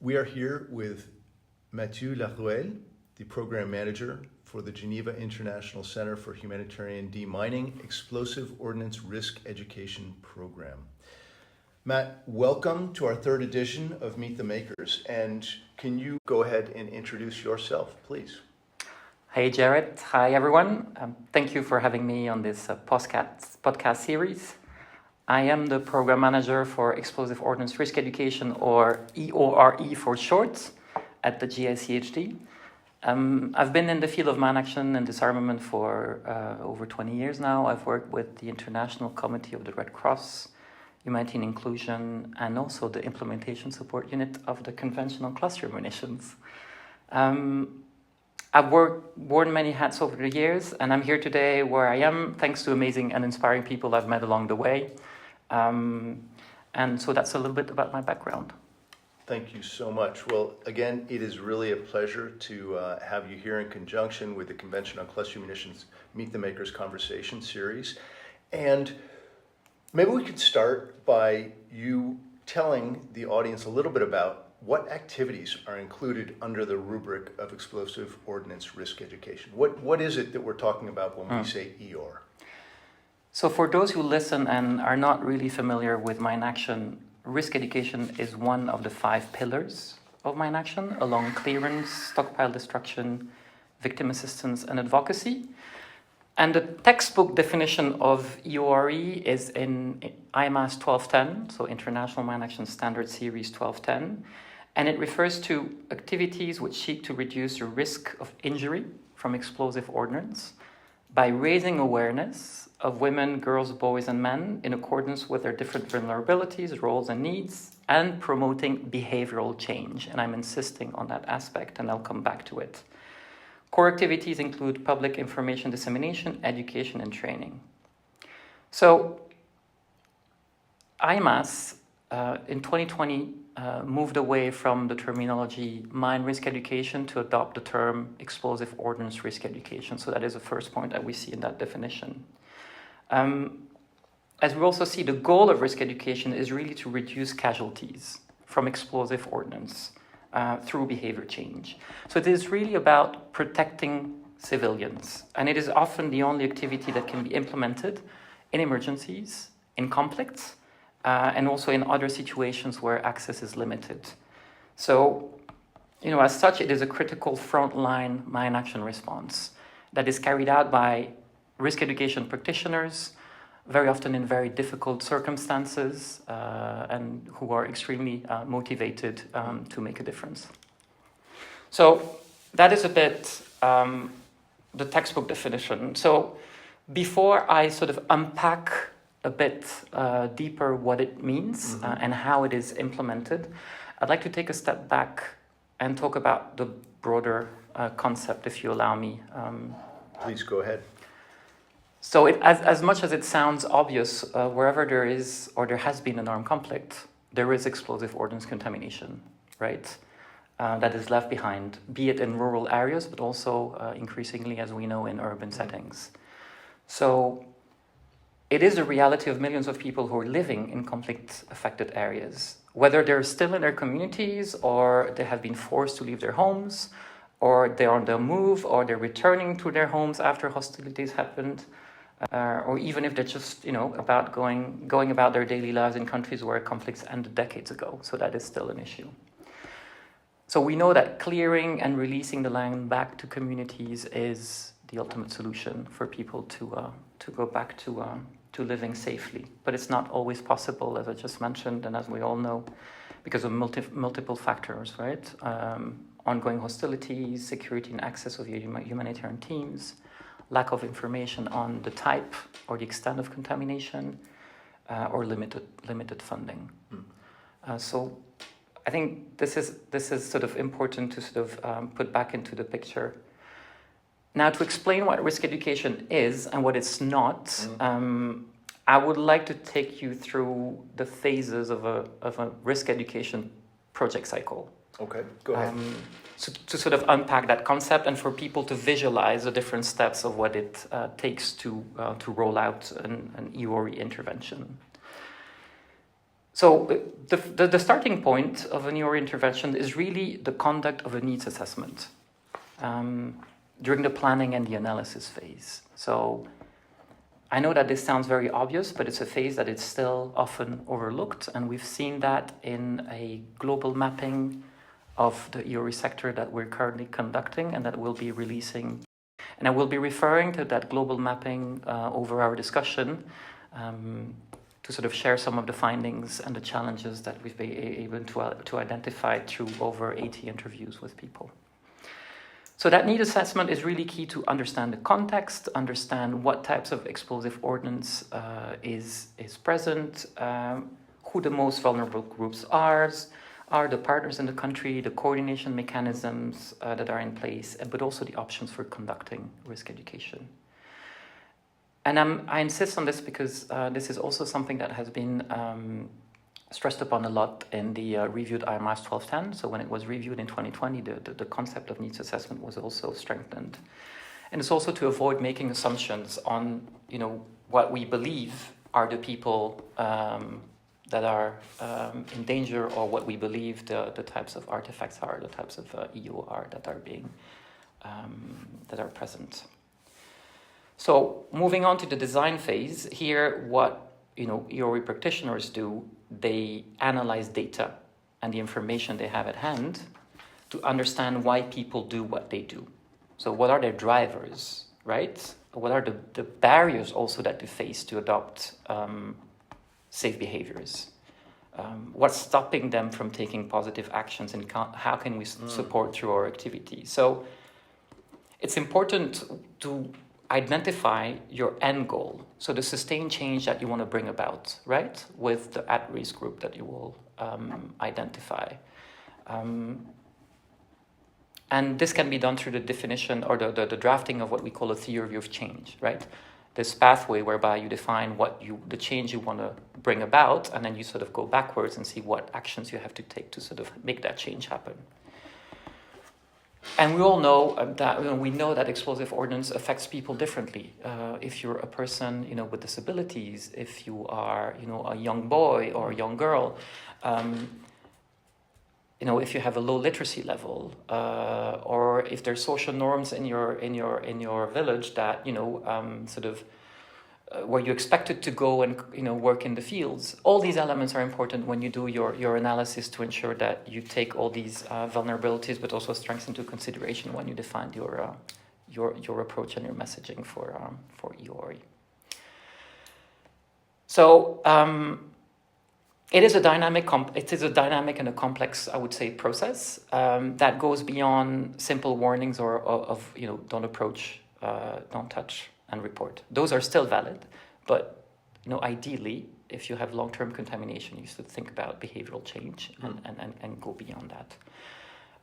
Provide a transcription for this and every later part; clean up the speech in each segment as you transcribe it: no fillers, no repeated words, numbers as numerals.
We are here with Laruelle, the Programme Manager for the Geneva International Center for Humanitarian Demining Explosive Ordnance Risk Education Program. Matt, welcome to our third edition of Meet the Makers, and can you go ahead and introduce yourself, please? Hey Jared, hi everyone. Thank you for having me on this podcast series. I am the Program Manager for Explosive Ordnance Risk Education, or EORE for short, at the GICHD. I've been in the field of mine action and disarmament for over 20 years now. I've worked with the International Committee of the Red Cross, Humanitarian Inclusion, and also the Implementation Support Unit of the Convention on Cluster Munitions. I've worn many hats over the years, and I'm here today where I am thanks to amazing and inspiring people I've met along the way. And so that's a little bit about my background. Thank you so much. Well, again, it is really a pleasure to have you here in conjunction with the Convention on Cluster Munitions Meet the Makers Conversation series. And maybe we could start by you telling the audience a little bit about what activities are included under the rubric of Explosive Ordnance Risk Education. What is it that we're talking about when we say EOR? So for those who listen and are not really familiar with mine action, risk education is one of the 5 pillars of mine action, along clearance, stockpile destruction, victim assistance, and advocacy. And the textbook definition of EORE is in IMAS 1210, so International Mine Action Standard Series 1210, and it refers to activities which seek to reduce the risk of injury from explosive ordnance by raising awareness of women, girls, boys, and men in accordance with their different vulnerabilities, roles, and needs, and promoting behavioral change. And I'm insisting on that aspect, and I'll come back to it. Core activities include public information dissemination, education, and training. So IMAS in 2020 moved away from the terminology mine risk education to adopt the term explosive ordnance risk education. So that is the first point that we see in that definition. As we also see, the goal of risk education is really to reduce casualties from explosive ordnance through behavior change. So it is really about protecting civilians, and it is often the only activity that can be implemented in emergencies, in conflicts, and also in other situations where access is limited. So, as such, it is a critical frontline mine action response that is carried out by risk education practitioners, very often in very difficult circumstances, and who are extremely motivated to make a difference. So that is a bit the textbook definition. So before I sort of unpack a bit deeper what it means and how it is implemented, I'd like to take a step back and talk about the broader concept, if you allow me. Please go ahead. So as much as it sounds obvious, wherever there is or there has been an armed conflict, there is explosive ordnance contamination, right? That is left behind, be it in rural areas, but also increasingly, as we know, in urban settings. So it is a reality of millions of people who are living in conflict-affected areas, whether they're still in their communities or they have been forced to leave their homes, or they're on the move, or they're returning to their homes after hostilities happened, or even if they're just, about going about their daily lives in countries where conflicts ended decades ago. So that is still an issue. So we know that clearing and releasing the land back to communities is the ultimate solution for people to go back to living safely. But it's not always possible, as I just mentioned, and as we all know, because of multiple factors, right? Ongoing hostilities, security and access of humanitarian teams, lack of information on the type or the extent of contamination, or limited funding. So I think this is sort of important to sort of put back into the picture. Now, to explain what risk education is and what it's not, I would like to take you through the phases of a risk education project cycle. Okay, go ahead. So to sort of unpack that concept and for people to visualize the different steps of what it takes to roll out an EORE intervention. So the starting point of an EOR intervention is really the conduct of a needs assessment during the planning and the analysis phase. So I know that this sounds very obvious, but it's a phase that is still often overlooked, and we've seen that in a global mapping of the EOR sector that we're currently conducting and that we'll be releasing. And I will be referring to that global mapping over our discussion to sort of share some of the findings and the challenges that we've been able to identify through over 80 interviews with people. So that need assessment is really key to understand the context, understand what types of explosive ordnance is present, who the most vulnerable groups are the partners in the country, the coordination mechanisms that are in place, but also the options for conducting risk education. And I insist on this because this is also something that has been stressed upon a lot in the reviewed IMRS 1210. So when it was reviewed in 2020, the concept of needs assessment was also strengthened. And it's also to avoid making assumptions on, what we believe are the people that are in danger, or what we believe the types of artifacts are, the types of EOR that are being that are present. So moving on to the design phase, here what EOR practitioners do, they analyze data and the information they have at hand to understand why people do what they do. So what are their drivers, right? What are the barriers also that they face to adopt safe behaviors? What's stopping them from taking positive actions, and how can we support through our activity? So it's important to identify your end goal, so the sustained change that you want to bring about, right, with the at-risk group that you will identify. And this can be done through the definition or the drafting of what we call a theory of change, right? This pathway whereby you define the change you want to bring about, and then you sort of go backwards and see what actions you have to take to sort of make that change happen. And we all know that explosive ordnance affects people differently. If you're a person, with disabilities, if you are, a young boy or a young girl, if you have a low literacy level, or if there's social norms in your village that where you're expected to go and work in the fields. All these elements are important when you do your analysis to ensure that you take all these vulnerabilities, but also strengths into consideration when you define your approach and your messaging for EORE. So it is a dynamic and a complex, I would say, process that goes beyond simple warnings of don't approach, don't touch, and report. Those are still valid, but ideally, if you have long-term contamination, you should think about behavioral change and go beyond that.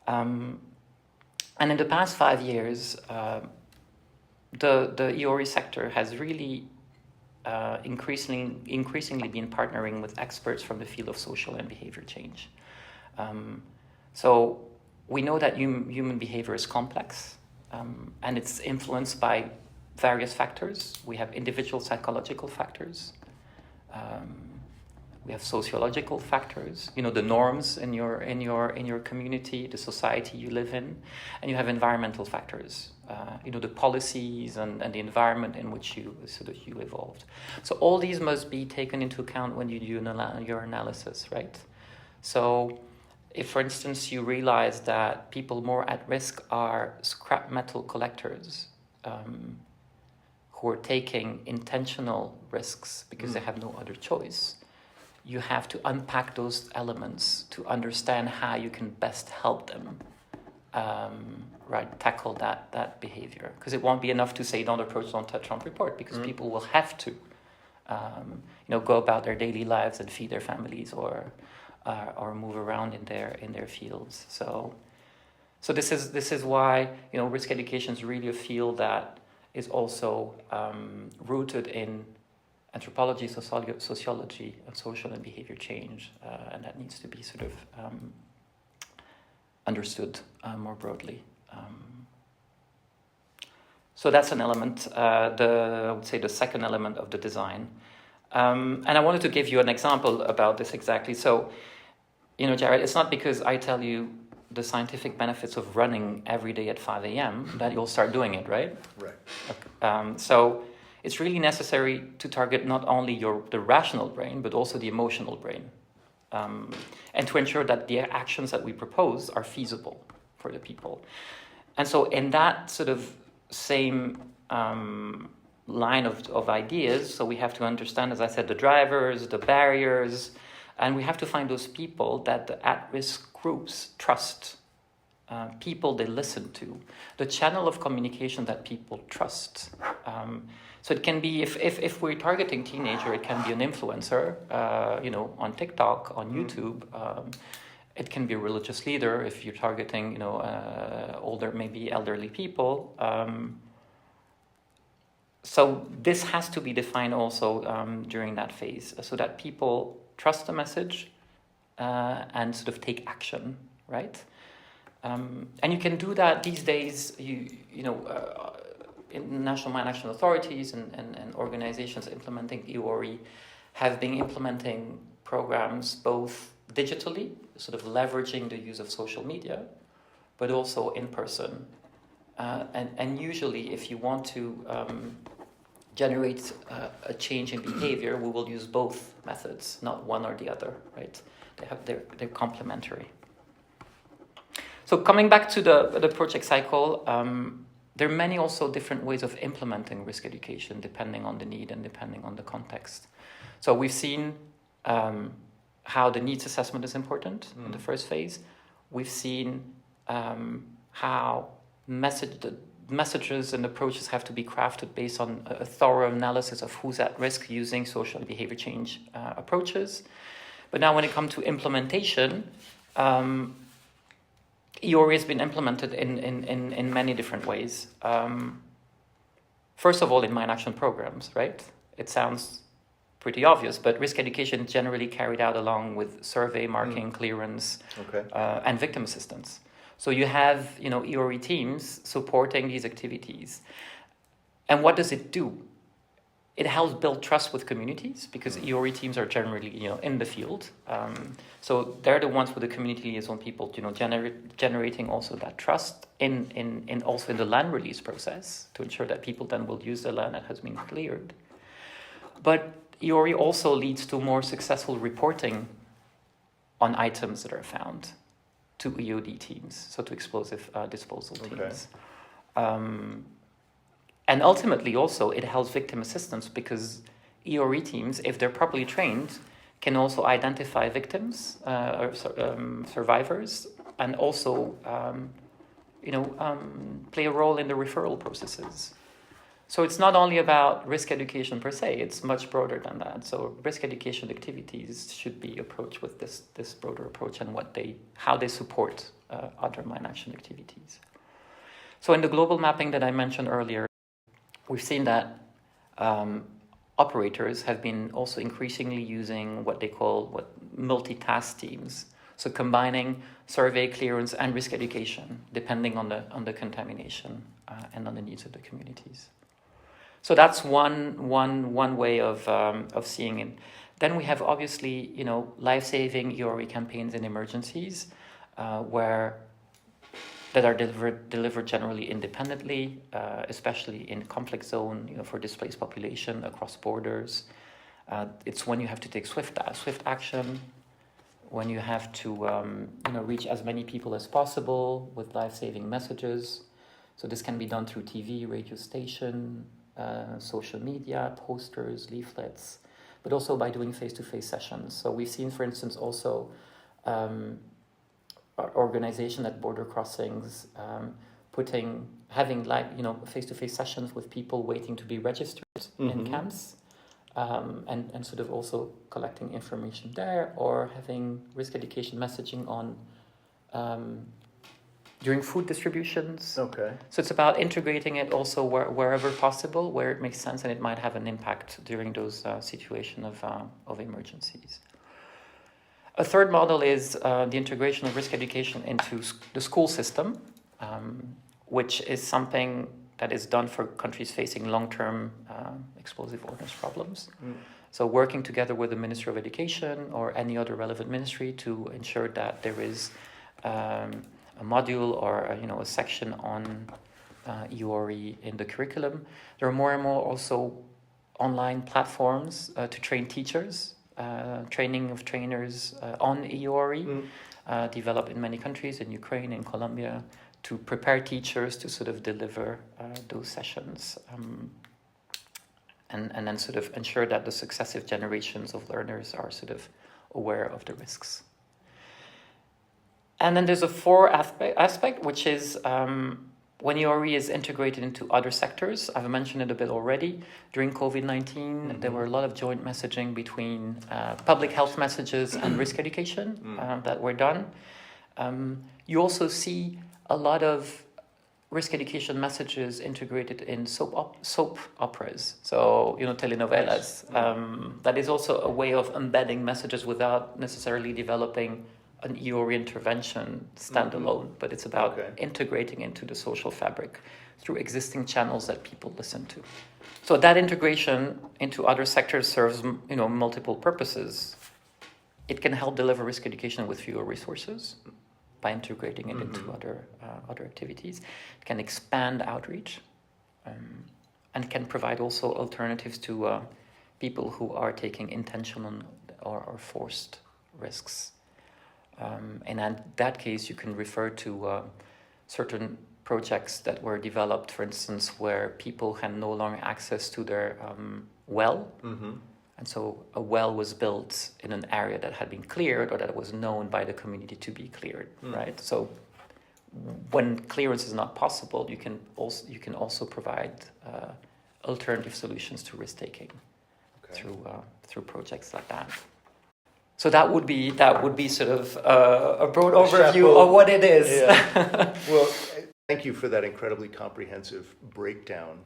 And in the past 5 years, the EORE sector has really increasingly been partnering with experts from the field of social and behavior change. So we know that human behavior is complex, and it's influenced by various factors. We have individual psychological factors. We have sociological factors. The norms in your community, the society you live in, and you have environmental factors. The policies and the environment in which you evolved. So all these must be taken into account when you do your analysis, right? So if, for instance, you realize that people more at risk are scrap metal collectors, who are taking intentional risks because they have no other choice, you have to unpack those elements to understand how you can best help them tackle that behavior. Because it won't be enough to say don't approach, don't touch, don't report, because people will have to go about their daily lives and feed their families or move around in their fields. So this is why risk education is really a field that is also rooted in anthropology, sociology, and social and behavior change, and that needs to be sort of understood more broadly. So that's an element. I would say the second element of the design. And I wanted to give you an example about this exactly. So, Jared, it's not because I tell you the scientific benefits of running every day at 5 a.m. that you'll start doing it, right? Right. So it's really necessary to target not only the rational brain, but also the emotional brain. And to ensure that the actions that we propose are feasible for the people. And so in that sort of same line of ideas, so we have to understand, as I said, the drivers, the barriers, and we have to find those people that the at-risk groups trust, people they listen to, the channel of communication that people trust. So it can be, if we're targeting teenager, it can be an influencer, on TikTok, on YouTube. It can be a religious leader if you're targeting, older, maybe elderly people. So this has to be defined also during that phase, so that people trust the message and sort of take action, right? And you can do that these days. In national mine action authorities and organizations implementing EORI have been implementing programs both digitally, sort of leveraging the use of social media, but also in person. And usually, if you want to generate a change in behavior, we will use both methods, not one or the other, right? They're complementary. So coming back to the project cycle, there are many also different ways of implementing risk education depending on the need and depending on the context. So we've seen how the needs assessment is important in the first phase. We've seen how messages and approaches have to be crafted based on a thorough analysis of who's at risk using social and behavior change approaches. But now when it comes to implementation, EORI has been implemented in many different ways. First of all, in mine action programs, right? It sounds pretty obvious, but risk education is generally carried out along with survey, marking, clearance, and victim assistance. So you have, EORI teams supporting these activities. And what does it do? It helps build trust with communities because EORI teams are generally, in the field. So they're the ones with the community liaison people, generating also that trust in also in the land release process to ensure that people then will use the land that has been cleared. But EORI also leads to more successful reporting on items that are found to EOD teams, so to explosive disposal teams. And ultimately also it helps victim assistance because EORI teams, if they're properly trained, can also identify victims or survivors and also play a role in the referral processes. So it's not only about risk education per se, it's much broader than that. So risk education activities should be approached with this broader approach and how they support other mine action activities. So in the global mapping that I mentioned earlier, we've seen that operators have been also increasingly using what they call multitask teams. So combining survey, clearance, and risk education, depending on the contamination and on the needs of the communities. So that's one way of seeing it. Then we have obviously life-saving EORI campaigns in emergencies, that are delivered generally independently, especially in conflict zone, for displaced population across borders. It's when you have to take swift action, when you have to reach as many people as possible with life-saving messages. So this can be done through TV, radio station, social media, posters, leaflets, but also by doing face-to-face sessions. So we've seen, for instance, also organization at border crossings having face-to-face sessions with people waiting to be registered in camps, and sort of also collecting information there, or having risk education messaging on during food distributions. Okay. So it's about integrating it also wherever possible, where it makes sense and it might have an impact during those situations of emergencies. A third model is the integration of risk education into the school system, which is something that is done for countries facing long-term explosive ordnance problems. So working together with the Ministry of Education or any other relevant ministry to ensure that there is a module or a section on EORE in the curriculum. There are more and more also online platforms to train teachers, training of trainers on EORE, developed in many countries, in Ukraine, in Colombia, to prepare teachers to sort of deliver those sessions and then sort of ensure that the successive generations of learners are sort of aware of the risks. And then there's a fourth aspect, which is when EORE is integrated into other sectors. I've mentioned it a bit already. During COVID-19, there were a lot of joint messaging between public health messages and risk education that were done. You also see a lot of risk education messages integrated in soap operas, so telenovelas. That is also a way of embedding messages without necessarily developing an EORE intervention standalone, but it's about integrating into the social fabric through existing channels that people listen to. So that integration into other sectors serves multiple purposes. It can help deliver risk education with fewer resources by integrating it into other activities. It can expand outreach and can provide also alternatives to people who are taking intentional or forced risks. And in that case, you can refer to certain projects that were developed, for instance, where people had no longer access to their well. And so a well was built in an area that had been cleared or that was known by the community to be cleared, right? So when clearance is not possible, you can also provide alternative solutions to risk-taking through projects like that. So that would be sort of a broad overview of what it is. Yeah. Well, thank you for that incredibly comprehensive breakdown.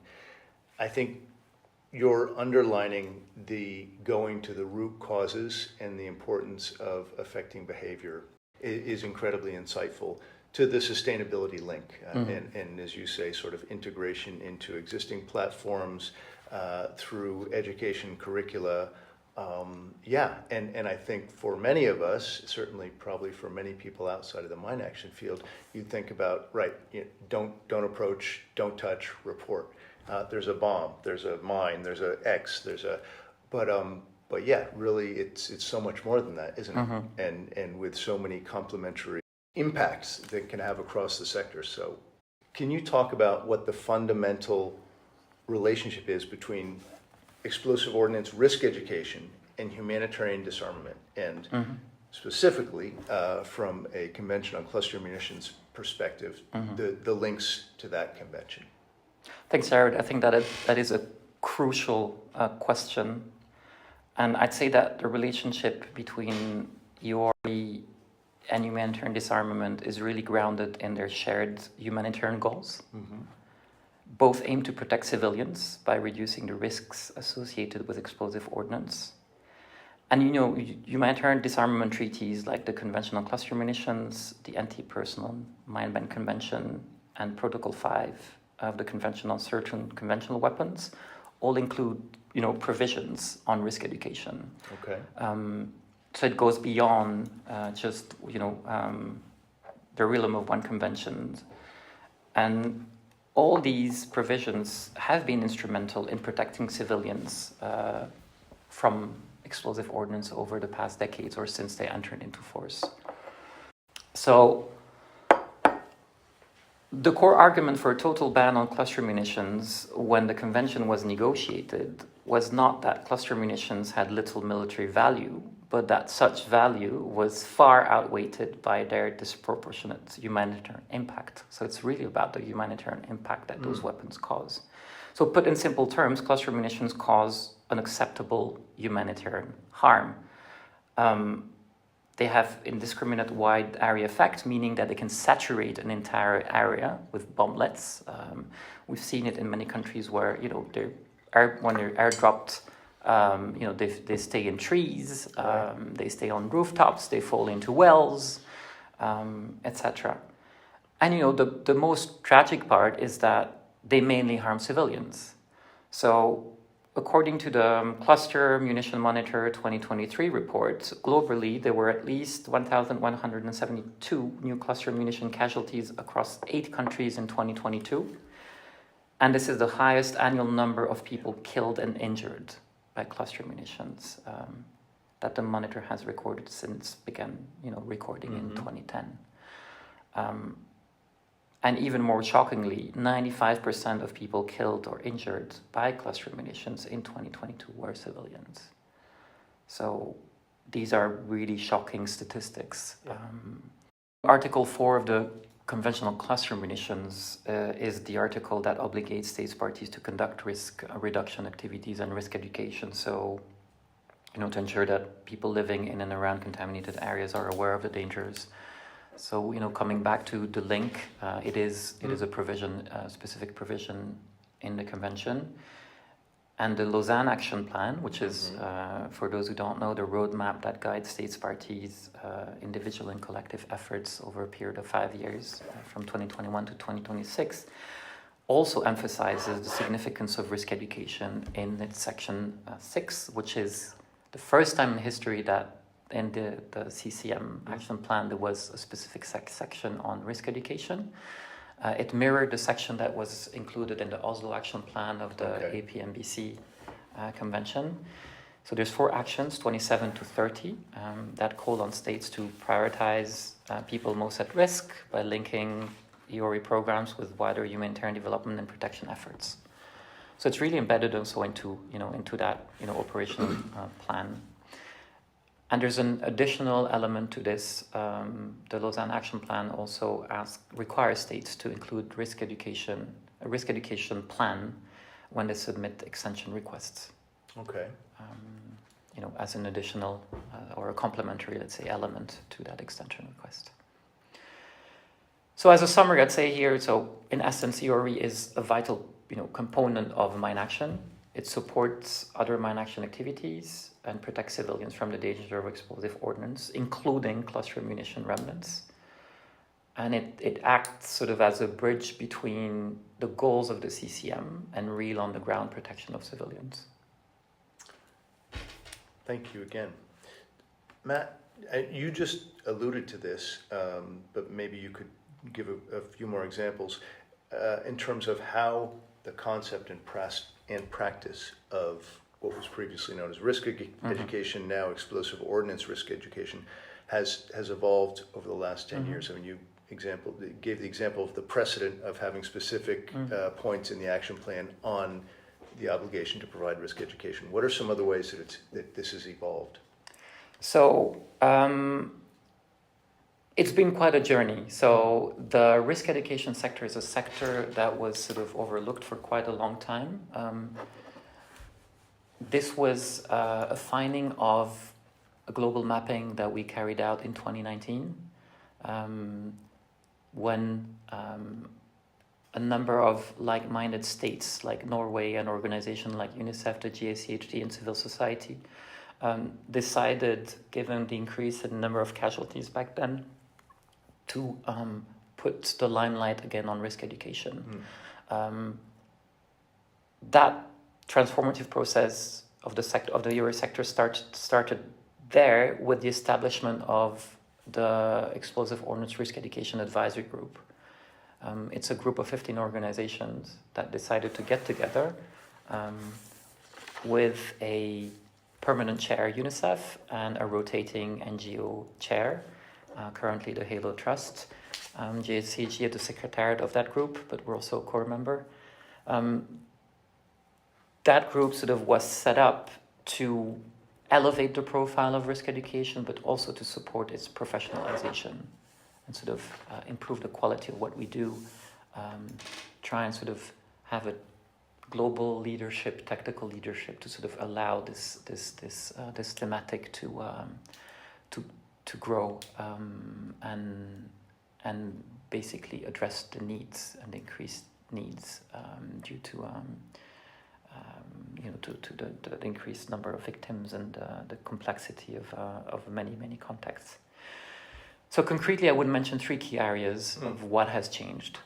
I think you're underlining the going to the root causes and the importance of affecting behavior is incredibly insightful to the sustainability link. And as you say, sort of integration into existing platforms through education curricula. And I think for many of us, certainly probably for many people outside of the mine action field, you think about, don't approach, don't touch, report. There's a bomb, there's a mine, there's a X, but yeah, really it's so much more than that, isn't it? And with so many complementary impacts that it can have across the sector. So can you talk about what the fundamental relationship is between explosive ordnance risk education and humanitarian disarmament, and specifically from a Convention on Cluster Munitions perspective, the links to that convention? Thanks, Jared. I think that is a crucial question. And I'd say that the relationship between EORE and humanitarian disarmament is really grounded in their shared humanitarian goals. Both aim to protect civilians by reducing the risks associated with explosive ordnance. And humanitarian disarmament treaties like the Convention on Cluster Munitions, the Anti-Personal Mine Ban Convention, and Protocol 5 of the Convention on Certain Conventional Weapons all include, provisions on risk education. Okay. So it goes beyond just, the realm of one convention. And all these provisions have been instrumental in protecting civilians from explosive ordnance over the past decades or since they entered into force. So the core argument for a total ban on cluster munitions when the convention was negotiated was not that cluster munitions had little military value, but that such value was far outweighed by their disproportionate humanitarian impact. So it's really about the humanitarian impact that those weapons cause. So put in simple terms, cluster munitions cause unacceptable humanitarian harm. They have indiscriminate wide area effect, meaning that they can saturate an entire area with bomblets. We've seen it in many countries where, when they're airdropped, they stay in trees, they stay on rooftops, they fall into wells, etc. And the most tragic part is that they mainly harm civilians. So according to the Cluster Munition Monitor 2023 report, globally there were at least 1,172 new cluster munition casualties across 8 countries in 2022. And this is the highest annual number of people killed and injured by cluster munitions that the monitor has recorded since began, recording in 2010. And even more shockingly, 95% of people killed or injured by cluster munitions in 2022 were civilians. So these are really shocking statistics. Yeah. Article 4 of the Conventional Cluster Munitions is the article that obligates states parties to conduct risk reduction activities and risk education. So, to ensure that people living in and around contaminated areas are aware of the dangers. So, coming back to the link, it is a provision, a specific provision in the convention. And the Lausanne Action Plan, which is, for those who don't know, the roadmap that guides states parties' individual and collective efforts over a period of 5 years, from 2021 to 2026, also emphasizes the significance of risk education in its section 6, which is the first time in history that in the CCM action plan there was a specific section on risk education. It mirrored the section that was included in the Oslo Action Plan of the APMBC Convention. So there's 4 actions, 27 to 30, that call on states to prioritize people most at risk by linking EORI programs with wider humanitarian development and protection efforts. So it's really embedded also into that operational plan. And there's an additional element to this. The Lausanne Action Plan also requires states to include a risk education plan when they submit extension requests. Okay. As an additional or a complementary, let's say, element to that extension request. So as a summary, I'd say here, so in essence, EORI is a vital, component of mine action. It supports other mine action activities and protects civilians from the danger of explosive ordnance, including cluster munition remnants. And it acts sort of as a bridge between the goals of the CCM and real on-the-ground protection of civilians. Thank you again. Matt, you just alluded to this, but maybe you could give a few more examples in terms of how the concept and practice of what was previously known as risk education, now explosive ordnance risk education, has evolved over the last 10 years. I mean, you gave the example of the precedent of having specific points in the action plan on the obligation to provide risk education. What are some other ways that this has evolved? So it's been quite a journey. So the risk education sector is a sector that was sort of overlooked for quite a long time. This was a finding of a global mapping that we carried out in 2019 when a number of like-minded states like Norway, an organization like UNICEF, the GICHD, and civil society decided, given the increase in the number of casualties back then, to put the limelight again on risk education. That transformative process of the EORI sector started there with the establishment of the Explosive Ordnance Risk Education Advisory Group. It's a group of 15 organizations that decided to get together with a permanent chair, UNICEF, and a rotating NGO chair, currently the Halo Trust. GICHD is the secretariat of that group, but we're also a core member. That group sort of was set up to elevate the profile of risk education, but also to support its professionalization and sort of improve the quality of what we do, try and sort of have a global leadership, technical leadership, to sort of allow this thematic to grow and basically address the needs and increased needs due to the increased number of victims and the complexity of many contexts. So concretely, I would mention 3 key areas of what has changed.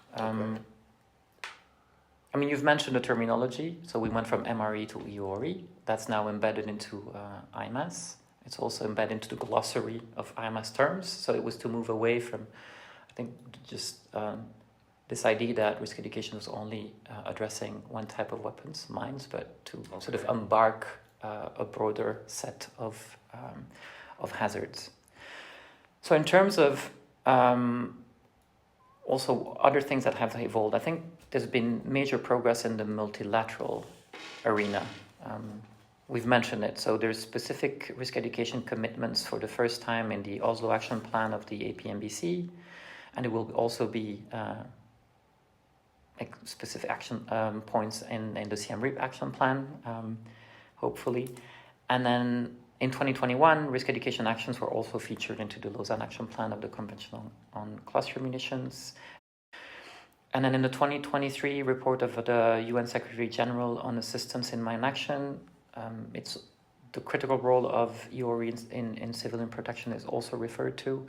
I mean, you've mentioned the terminology. So we went from MRE to EORE. That's now embedded into IMAS. It's also embedded into the glossary of IMAS terms. So it was to move away from, I think, just this idea that risk education was only addressing one type of weapons, mines, but to sort of embark a broader set of hazards. So in terms of also other things that have evolved, I think there's been major progress in the multilateral arena. We've mentioned it. So there's specific risk education commitments for the first time in the Oslo Action Plan of the APMBC, and it will also be specific action points in the Siem Reap Action Plan, hopefully. And then in 2021, risk education actions were also featured into the Lausanne Action Plan of the Convention on Cluster Munitions. And then in the 2023 report of the UN Secretary General on Assistance in Mine Action, it's the critical role of EORE in civilian protection is also referred to,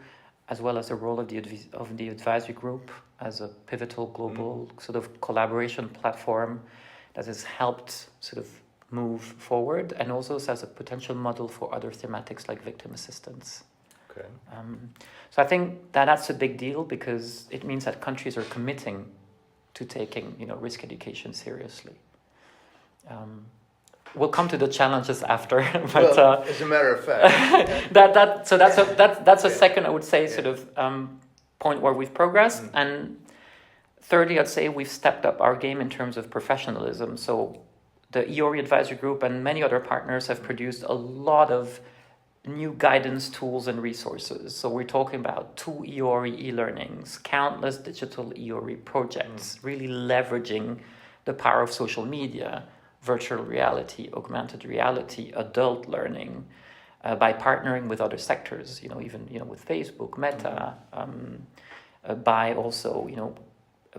as well as the role of the advisory group as a pivotal global sort of collaboration platform that has helped sort of move forward, and also as a potential model for other thematics like victim assistance. Okay. So I think that's a big deal, because it means that countries are committing to taking risk education seriously. We'll come to the challenges after, but as a matter of fact, that's a second, I would say, sort of point where we've progressed. And thirdly, I'd say we've stepped up our game in terms of professionalism. So the EORE Advisory Group and many other partners have produced a lot of new guidance tools and resources. So we're talking about 2 EORE e-learnings, countless digital EORE projects, really leveraging the power of social media, virtual reality, augmented reality, adult learning, by partnering with other sectors, even with Facebook, Meta, by also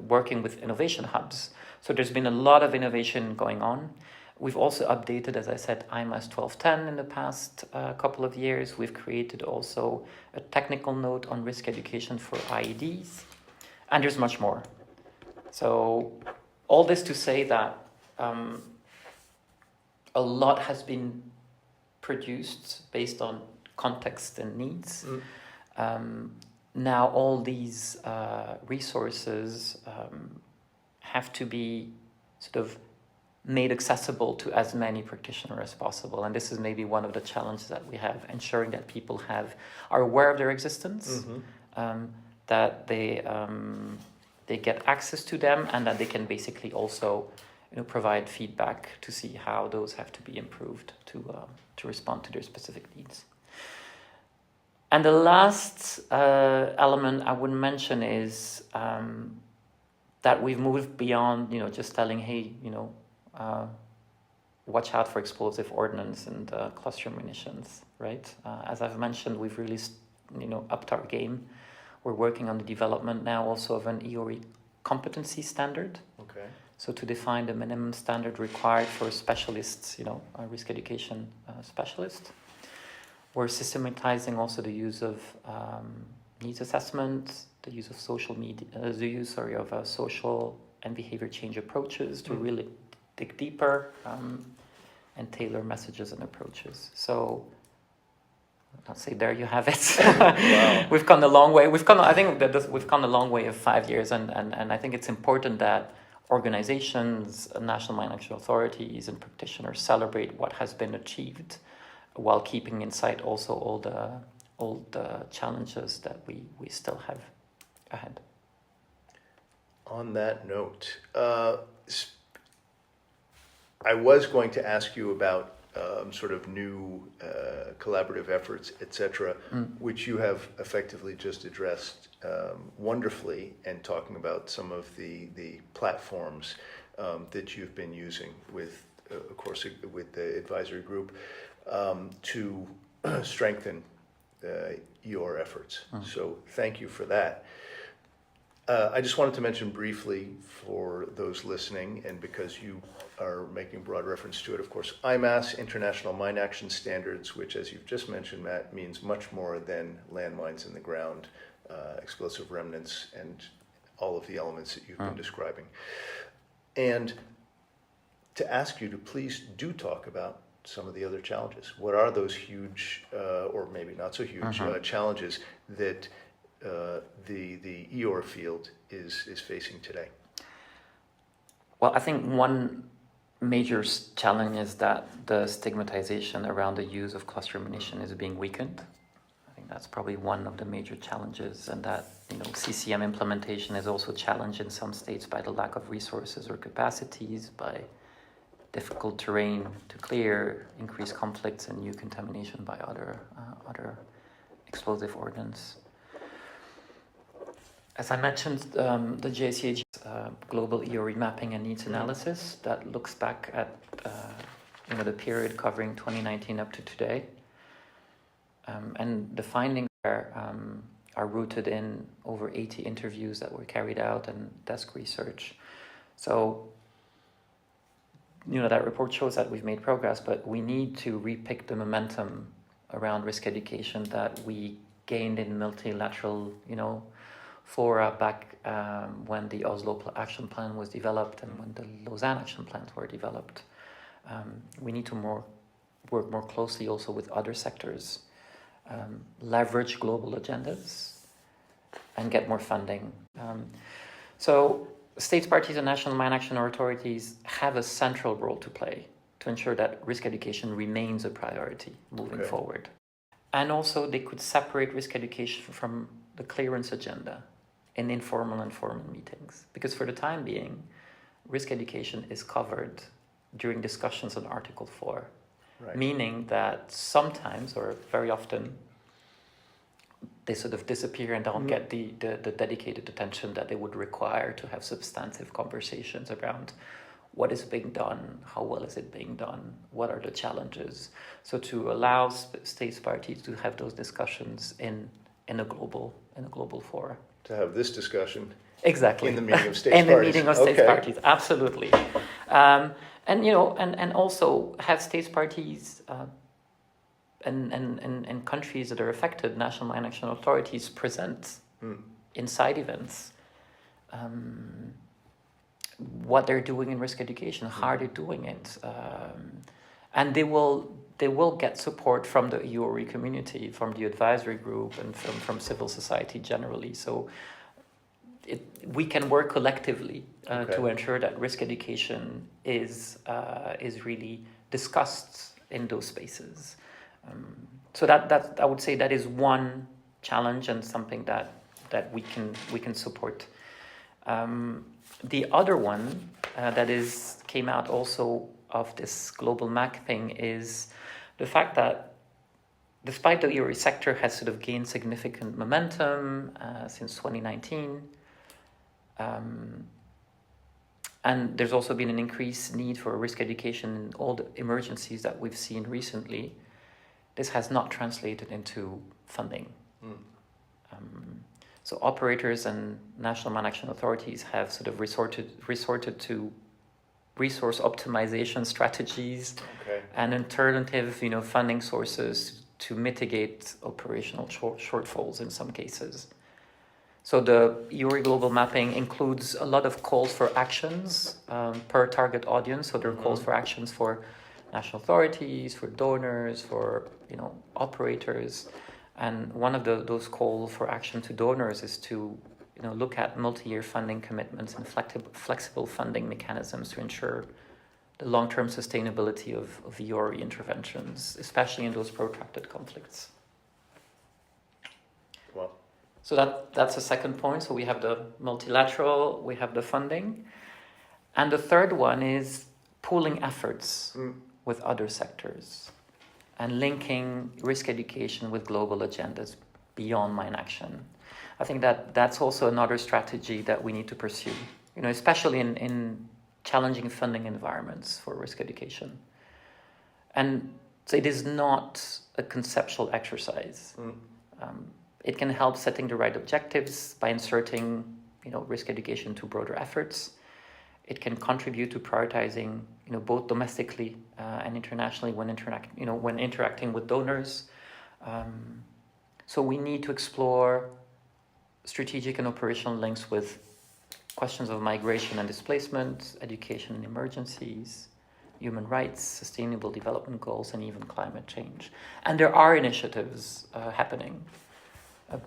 working with innovation hubs. So there's been a lot of innovation going on. We've also updated, as I said, IMAS 1210 in the past couple of years. We've created also a technical note on risk education for IEDs, and there's much more. So all this to say that a lot has been produced based on context and needs. Now all these resources have to be sort of made accessible to as many practitioners as possible. And this is maybe one of the challenges that we have, ensuring that people are aware of their existence, that they get access to them, and that they can basically also provide feedback to see how those have to be improved to respond to their specific needs. And the last element I would mention is that we've moved beyond, just telling, hey, watch out for explosive ordnance and cluster munitions, right? As I've mentioned, we've really, upped our game. We're working on the development now also of an EORE competency standard. Okay. So to define the minimum standard required for specialists, a risk education specialist. We're systematizing also the use of needs assessment, the use of social and behavior change approaches to really dig deeper and tailor messages and approaches. So I'll say there you have it. Wow. We've come a long way. We've come a long way of 5 years, and I think it's important that organizations, national mine action authorities, and practitioners celebrate what has been achieved, while keeping in sight also all the challenges that we still have ahead. On that note, I was going to ask you about sort of new collaborative efforts, etc., which you have effectively just addressed wonderfully, and talking about some of the platforms that you've been using with, of course, with the advisory group to strengthen your efforts. So thank you for that. I just wanted to mention briefly for those listening, and because you are making broad reference to it, of course, IMAS, International Mine Action Standards, which, as you've just mentioned, Matt, means much more than landmines in the ground, explosive remnants, and all of the elements that you've been describing. and to ask you to please do talk about some of the other challenges. What are those huge, or maybe not so huge, challenges that the EOR field is facing today? Well, I think one major challenge is that the stigmatization around the use of cluster munition is being weakened. I think that's probably one of the major challenges, and that CCM implementation is also challenged in some states by the lack of resources or capacities, by difficult terrain to clear, increased conflicts, and new contamination by other explosive ordnance. As I mentioned, the GICHD global EOR mapping and needs analysis that looks back at the period covering 2019 up to today, and the findings are rooted in over 80 interviews that were carried out and desk research. So, that report shows that we've made progress, but we need to repick the momentum around risk education that we gained in multilateral, fora back when the Oslo Action Plan was developed and when the Lausanne Action Plans were developed. We need to work more closely also with other sectors, leverage global agendas, and get more funding. So states, parties, and national mine action authorities have a central role to play to ensure that risk education remains a priority moving forward. And also they could separate risk education from the clearance agenda in informal and formal meetings. Because for the time being, risk education is covered during discussions on Article 4. Right. Meaning that sometimes, or very often, they sort of disappear and don't get the dedicated attention that they would require to have substantive conversations around what is being done, how well is it being done, what are the challenges. So to allow states parties to have those discussions in a global forum. To have this discussion exactly in the meeting of states parties. In the meeting of states parties, absolutely. And also have states parties and countries that are affected, national mine action authorities, present in side events what they're doing in risk education, how they're doing it, and they will get support from the EORE community, from the advisory group, and from civil society generally. So we can work collectively to ensure that risk education is really discussed in those spaces. So that I would say that is one challenge and something that we can support. The other one that came out also of this global mapping is the fact that despite the EORE sector has sort of gained significant momentum since 2019, and there's also been an increased need for risk education in all the emergencies that we've seen recently, this has not translated into funding. So operators and national mine action authorities have sort of resorted to resource optimization strategies and alternative, funding sources to mitigate operational shortfalls in some cases. So the EORE global mapping includes a lot of calls for actions per target audience. So there are calls for actions for national authorities, for donors, for operators. And one of those calls for action to donors is to look at multi-year funding commitments and flexible funding mechanisms to ensure the long-term sustainability of EORE interventions, especially in those protracted conflicts. Wow. So that's the second point. So we have the multilateral, we have the funding. And the third one is pooling efforts with other sectors and linking risk education with global agendas beyond mine action. I think that's also another strategy that we need to pursue, especially in challenging funding environments for risk education. And so it is not a conceptual exercise. It can help setting the right objectives by inserting, risk education to broader efforts. It can contribute to prioritizing, both domestically and internationally when interacting with donors. So we need to explore strategic and operational links with questions of migration and displacement, education and emergencies, human rights, sustainable development goals, and even climate change. And there are initiatives happening,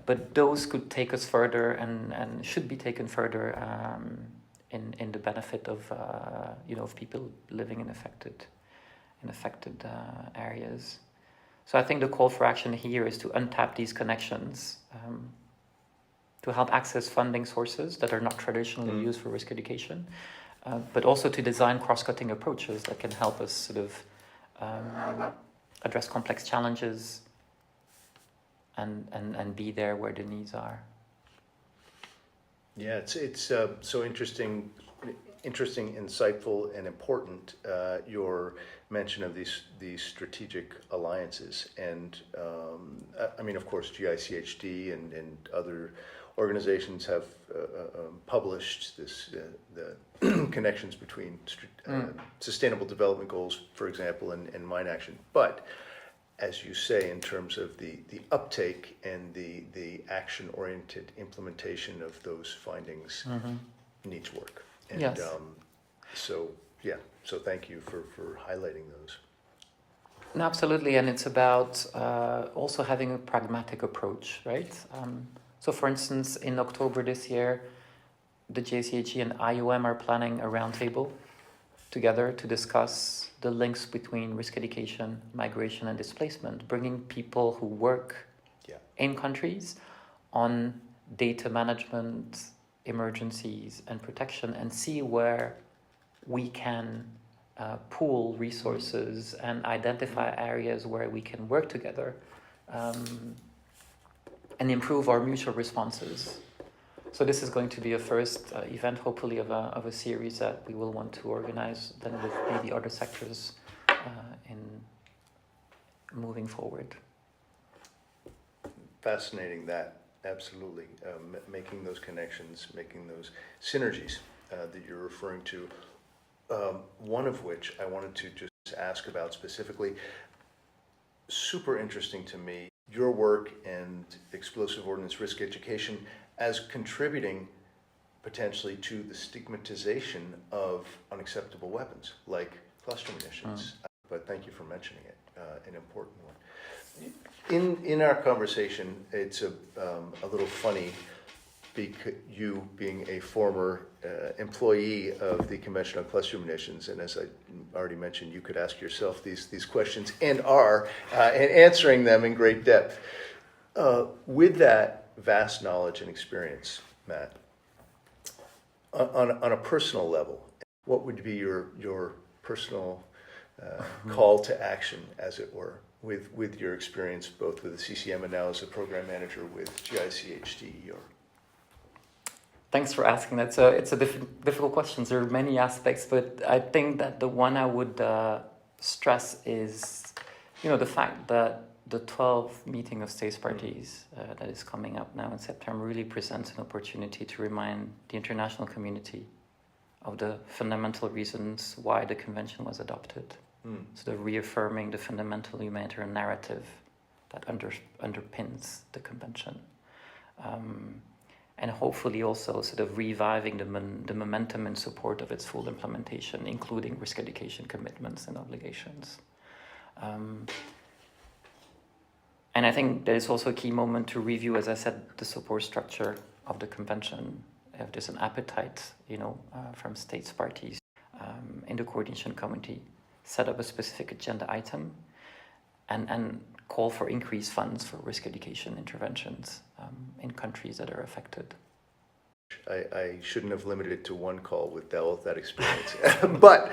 but those could take us further and should be taken further in the benefit of of people living in affected areas. So I think the call for action here is to untap these connections, to help access funding sources that are not traditionally used for risk education, but also to design cross-cutting approaches that can help us sort of address complex challenges and be there where the needs are. Yeah, it's so interesting, insightful, and important. Your mention of these strategic alliances, and I mean, of course, GICHD and other organizations have published the connections between sustainable development goals, for example, and mine action. But as you say, in terms of the uptake and the action-oriented implementation of those findings needs work. And yes. So thank you for highlighting those. No, absolutely, and it's about also having a pragmatic approach, right? So for instance, in October this year, the JCHE and IOM are planning a roundtable together to discuss the links between risk education, migration, and displacement, bringing people who work in countries on data management, emergencies, and protection, and see where we can pool resources and identify areas where we can work together and improve our mutual responses. So this is going to be a first event, hopefully, of a series that we will want to organize then with maybe other sectors in moving forward. Fascinating, that, absolutely. Making those connections, making those synergies that you're referring to. One of which I wanted to just ask about specifically. Super interesting to me, your work and Explosive Ordnance Risk Education as contributing potentially to the stigmatization of unacceptable weapons like cluster munitions. But thank you for mentioning it, an important one. In our conversation, it's a little funny, because you being a former employee of the Convention on Cluster Munitions, and as I already mentioned, you could ask yourself these questions and are and answering them in great depth. With that vast knowledge and experience, Matt, on a personal level, what would be your personal call to action, as it were, with your experience both with the CCM and now as a program manager with GICHD? Thanks for asking that. So it's a difficult question. There are many aspects, but I think that the one I would stress is, the fact that the 12th meeting of states parties that is coming up now in September really presents an opportunity to remind the international community of the fundamental reasons why the convention was adopted. So the reaffirming the fundamental humanitarian narrative that underpins the convention. And hopefully also sort of reviving the momentum in support of its full implementation, including risk education commitments and obligations. And I think there is also a key moment to review, as I said, the support structure of the convention. If there's an appetite, from states parties in the coordination committee, set up a specific agenda item and call for increased funds for risk education interventions in countries that are affected. I shouldn't have limited it to one call with that experience. But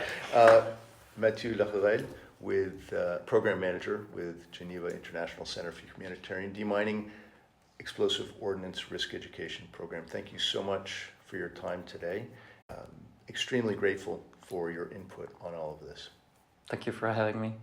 Mathieu Laruelle, with Program Manager with Geneva International Center for Humanitarian Demining, Explosive Ordnance Risk Education Program. Thank you so much for your time today. Extremely grateful for your input on all of this. Thank you for having me.